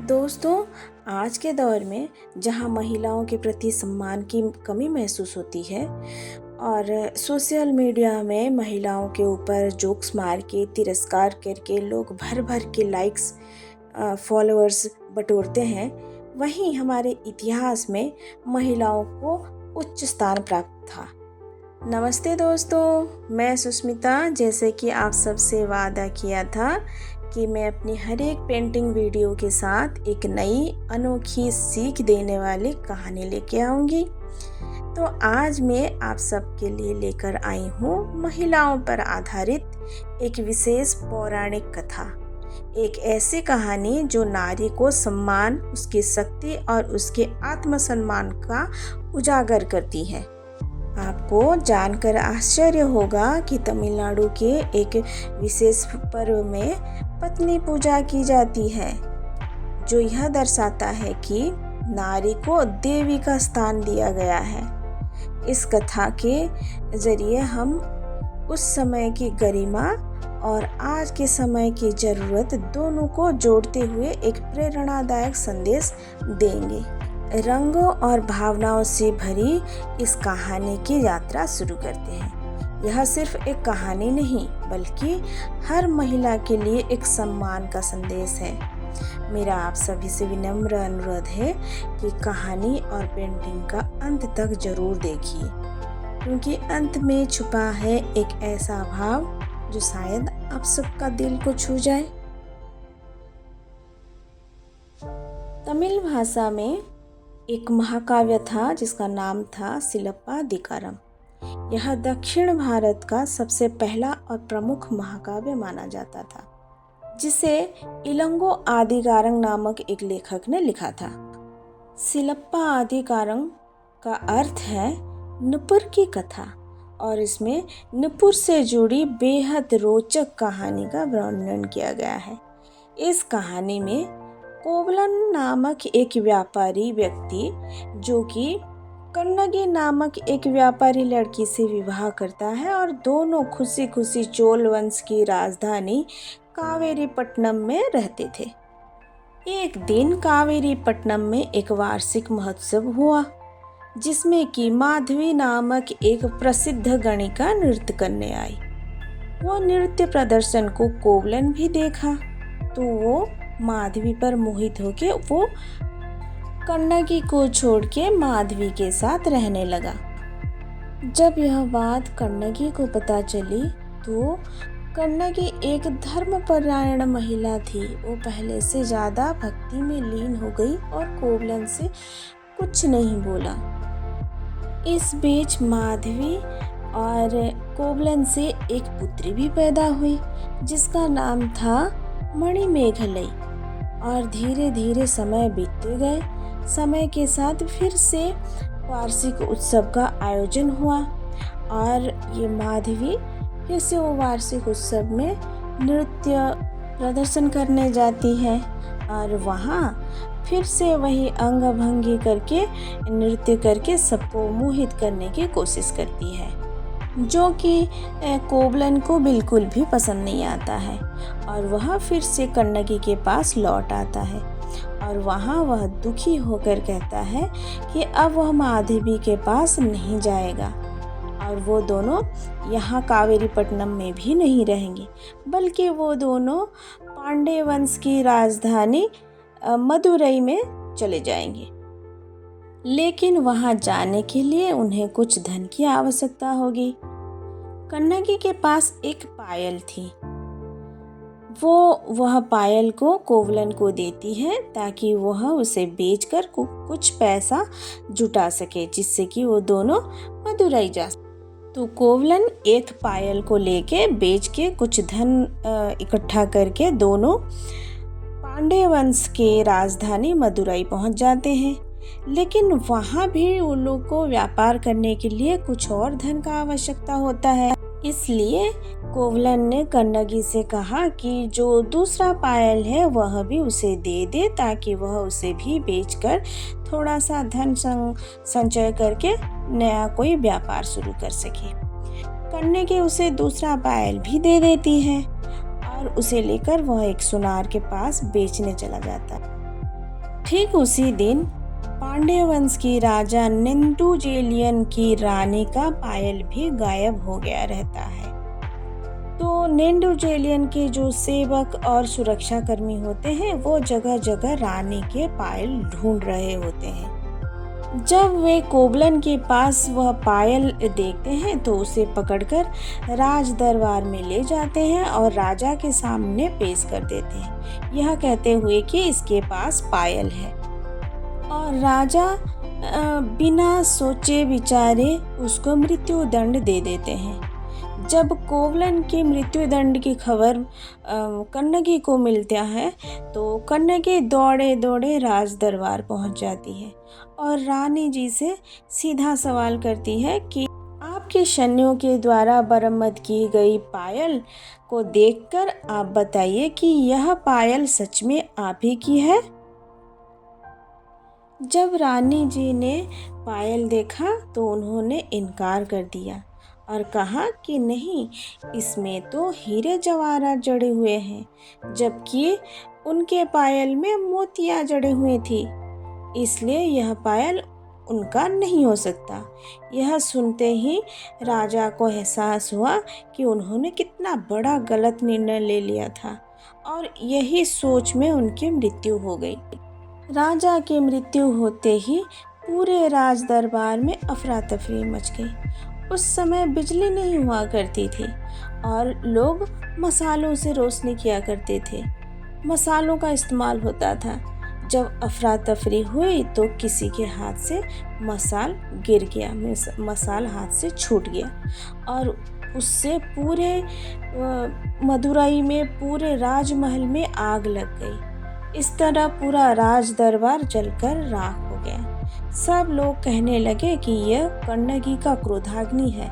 दोस्तों, आज के दौर में जहां महिलाओं के प्रति सम्मान की कमी महसूस होती है और सोशल मीडिया में महिलाओं के ऊपर जोक्स मार के तिरस्कार करके लोग भर भर के लाइक्स फॉलोअर्स बटोरते हैं, वहीं हमारे इतिहास में महिलाओं को उच्च स्थान प्राप्त था। नमस्ते दोस्तों, मैं सुष्मिता। जैसे कि आप सबसे वादा किया था कि मैं अपनी हर एक पेंटिंग वीडियो के साथ एक नई अनोखी सीख देने वाली कहानी लेके आऊँगी। तो आज मैं आप सबके लिए लेकर आई हूँ महिलाओं पर आधारित एक विशेष पौराणिक कथा। एक ऐसी कहानी जो नारी को सम्मान, उसकी शक्ति और उसके आत्मसम्मान का उजागर करती है। आपको जानकर आश्चर्य होगा कि तमिलनाडु के एक विशेष पर्व में पत्नी पूजा की जाती है, जो यह दर्शाता है कि नारी को देवी का स्थान दिया गया है। इस कथा के जरिए हम उस समय की गरिमा और आज के समय की ज़रूरत दोनों को जोड़ते हुए एक प्रेरणादायक संदेश देंगे। रंगों और भावनाओं से भरी इस कहानी की यात्रा शुरू करते हैं। यह सिर्फ एक कहानी नहीं, बल्कि हर महिला के लिए एक सम्मान का संदेश है। मेरा आप सभी से विनम्र अनुरोध है कि कहानी और पेंटिंग का अंत तक जरूर देखिए, क्योंकि अंत में छुपा है एक ऐसा भाव जो शायद आप सबका दिल को छू जाए। तमिल भाषा में एक महाकाव्य था जिसका नाम था सिलप्पाधिकारम। यह दक्षिण भारत का सबसे पहला और प्रमुख महाकाव्य माना जाता था, जिसे इलंगो आदिकारंग नामक एक लेखक ने लिखा था। सिलप्पाधिकारम का अर्थ है नुपुर की कथा, और इसमें नुपुर से जुड़ी बेहद रोचक कहानी का वर्णन किया गया है। इस कहानी में कोवलन नामक एक व्यापारी व्यक्ति, जो कि कन्नगी नामक एक व्यापारी लड़की से विवाह करता है, और दोनों खुशी खुशी चोल वंश की राजधानी कावेरीपट्टनम में रहते थे। एक दिन कावेरीपट्टनम में एक वार्षिक महोत्सव हुआ, जिसमें कि माधवी नामक एक प्रसिद्ध गणिका नृत्य करने आई। वो नृत्य प्रदर्शन को कोवलन भी देखा, तो वो माधवी पर मोहित होके वो कन्नगी को छोड़ के माधवी के साथ रहने लगा। जब यह बात कन्नगी को पता चली, तो कन्नगी एक धर्मपरायण महिला थी। वो पहले से ज़्यादा भक्ति में लीन हो गई और कोवलन से कुछ नहीं बोला। इस बीच माधवी और कोवलन से एक पुत्री भी पैदा हुई, जिसका नाम था मणिमेघलई। और धीरे धीरे समय बीतते गए। समय के साथ फिर से वार्षिक उत्सव का आयोजन हुआ, और ये माधवी फिर से वो वार्षिक उत्सव में नृत्य प्रदर्शन करने जाती है, और वहाँ फिर से वही अंग भंगी करके नृत्य करके सबको मोहित करने की कोशिश करती है, जो कि कोवलन को बिल्कुल भी पसंद नहीं आता है। और वह फिर से कन्नगी के पास लौट आता है, और वहाँ वह दुखी होकर कहता है कि अब वह माधवी के पास नहीं जाएगा, और वो दोनों यहाँ कावेरीपट्टनम में भी नहीं रहेंगे, बल्कि वो दोनों पांडे वंश की राजधानी मदुरई में चले जाएंगे। लेकिन वहां जाने के लिए उन्हें कुछ धन की आवश्यकता होगी। कन्नगी के पास एक पायल थी। वह पायल को कोवलन को देती है, ताकि वह उसे बेचकर कुछ पैसा जुटा सके, जिससे कि वो दोनों मदुरई जा सके। तो कोवलन एक पायल को लेके बेच के कुछ धन इकट्ठा करके दोनों पांडे वंश के राजधानी मदुरई पहुंच जाते हैं। लेकिन वहाँ भी उन लोग को व्यापार करने के लिए कुछ और धन का आवश्यकता होता है। इसलिए कोवलन ने कन्नगी से कहा कि जो दूसरा पायल है वह भी उसे दे दे, ताकि वह उसे भी बेचकर थोड़ा सा धन संचय करके नया कोई व्यापार शुरू कर सके। कन्नगी उसे दूसरा पायल भी दे देती है, और उसे लेकर वह एक सुनार के पास बेचने चला जाता है। ठीक उसी दिन पांड्य वंश की राजा नेदुंजेलियन की रानी का पायल भी गायब हो गया रहता है। तो नेदुंजेलियन के जो सेवक और सुरक्षा कर्मी होते हैं वो जगह जगह रानी के पायल ढूंढ रहे होते हैं। जब वे कोबलन के पास वह पायल देखते हैं तो उसे पकड़कर राज दरबार में ले जाते हैं और राजा के सामने पेश कर देते हैं, यह कहते हुए कि इसके पास पायल है। और राजा बिना सोचे विचारे उसको मृत्यु दंड दे देते हैं। जब कोवलन के मृत्यु दंड की खबर कन्नगी को मिलता है तो कन्नगी दौड़े दौड़े राज दरबार पहुंच जाती है और रानी जी से सीधा सवाल करती है कि आपके सैन्यों के द्वारा बरामद की गई पायल को देखकर आप बताइए कि यह पायल सच में आप ही की है। जब रानी जी ने पायल देखा तो उन्होंने इनकार कर दिया और कहा कि नहीं, इसमें तो हीरे जवाहरात जड़े हुए हैं, जबकि उनके पायल में मोतियां जड़े हुए थी, इसलिए यह पायल उनका नहीं हो सकता। यह सुनते ही राजा को एहसास हुआ कि उन्होंने कितना बड़ा गलत निर्णय ले लिया था और यही सोच में उनकी मृत्यु हो गई। राजा की मृत्यु होते ही पूरे राज दरबार में अफरा तफरी मच गई। उस समय बिजली नहीं हुआ करती थी और लोग मसालों से रोशनी किया करते थे। मसालों का इस्तेमाल होता था। जब अफरा तफरी हुई तो किसी के हाथ से मसाल गिर गया, मसाल हाथ से छूट गया और उससे पूरे मदुरई में, पूरे राजमहल में आग लग गई। इस तरह पूरा राज दरबार जलकर राख हो गया। सब लोग कहने लगे कि यह कन्नगी का क्रोधाग्नि है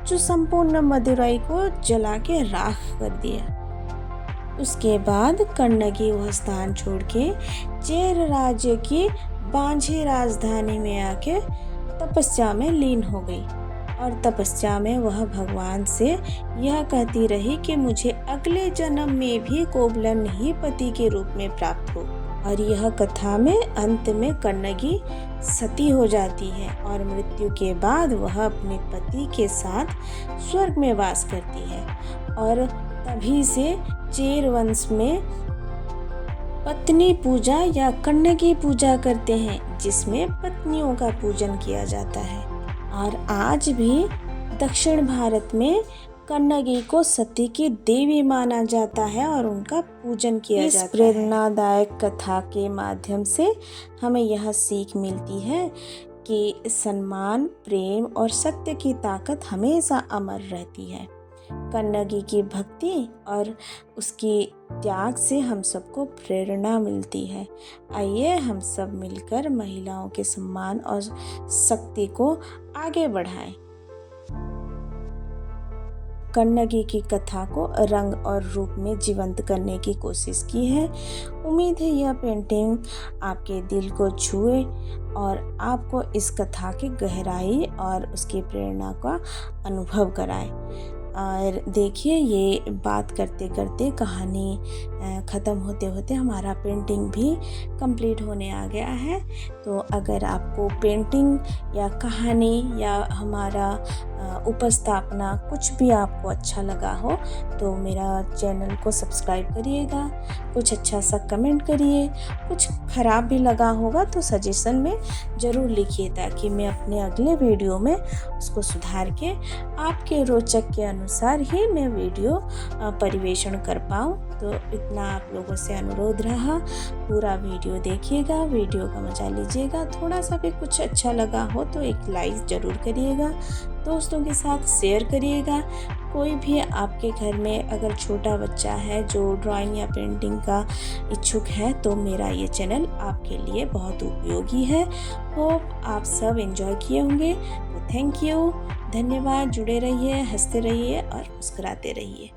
जो संपूर्ण मदुरई को जला के राख कर दिया। उसके बाद कन्नगी वह स्थान छोड़ के चेर राज्य की बांझी राजधानी में आके तपस्या में लीन हो गई और तपस्या में वह भगवान से यह कहती रही कि मुझे अगले जन्म में भी कोबलन ही पति के रूप में प्राप्त हो। और यह कथा में अंत में कन्नगी सती हो जाती है और मृत्यु के बाद वह अपने पति के साथ स्वर्ग में वास करती है। और तभी से चेर वंश में पत्नी पूजा या कन्नगी पूजा करते हैं, जिसमें पत्नियों का पूजन किया जाता है। और आज भी दक्षिण भारत में कन्नगी को सती की देवी माना जाता है और उनका पूजन किया जाता है। इस प्रेरणादायक कथा के माध्यम से हमें यह सीख मिलती है कि सम्मान, प्रेम और सत्य की ताकत हमेशा अमर रहती है। कन्नगी की भक्ति और उसकी त्याग से हम सबको प्रेरणा मिलती है। आइए हम सब मिलकर महिलाओं के सम्मान और शक्ति को आगे बढ़ाएं। कन्नगी की कथा को रंग और रूप में जीवंत करने की कोशिश की है। उम्मीद है यह पेंटिंग आपके दिल को छुए और आपको इस कथा की गहराई और उसकी प्रेरणा का अनुभव कराए। और देखिए, ये बात करते करते कहानी ख़त्म होते होते हमारा पेंटिंग भी कंप्लीट होने आ गया है। तो अगर आपको पेंटिंग या कहानी या हमारा उपस्थापना कुछ भी आपको अच्छा लगा हो तो मेरा चैनल को सब्सक्राइब करिएगा, कुछ अच्छा सा कमेंट करिए, कुछ ख़राब भी लगा होगा तो सजेशन में ज़रूर लिखिए ताकि मैं अपने अगले वीडियो में उसको सुधार के आपके रोचक के अनुसार ही मैं वीडियो परिवेषण कर पाऊँ। तो इतना आप लोगों से अनुरोध रहा, पूरा वीडियो देखिएगा, वीडियो का मजा लीजिएगा। थोड़ा सा भी कुछ अच्छा लगा हो तो एक लाइक ज़रूर करिएगा, दोस्तों के साथ शेयर करिएगा। कोई भी आपके घर में अगर छोटा बच्चा है जो ड्राइंग या पेंटिंग का इच्छुक है तो मेरा ये चैनल आपके लिए बहुत उपयोगी है। होप आप सब एंजॉय किए होंगे। तो थैंक यू, धन्यवाद। जुड़े रहिए, हंसते रहिए और मुस्कुराते रहिए।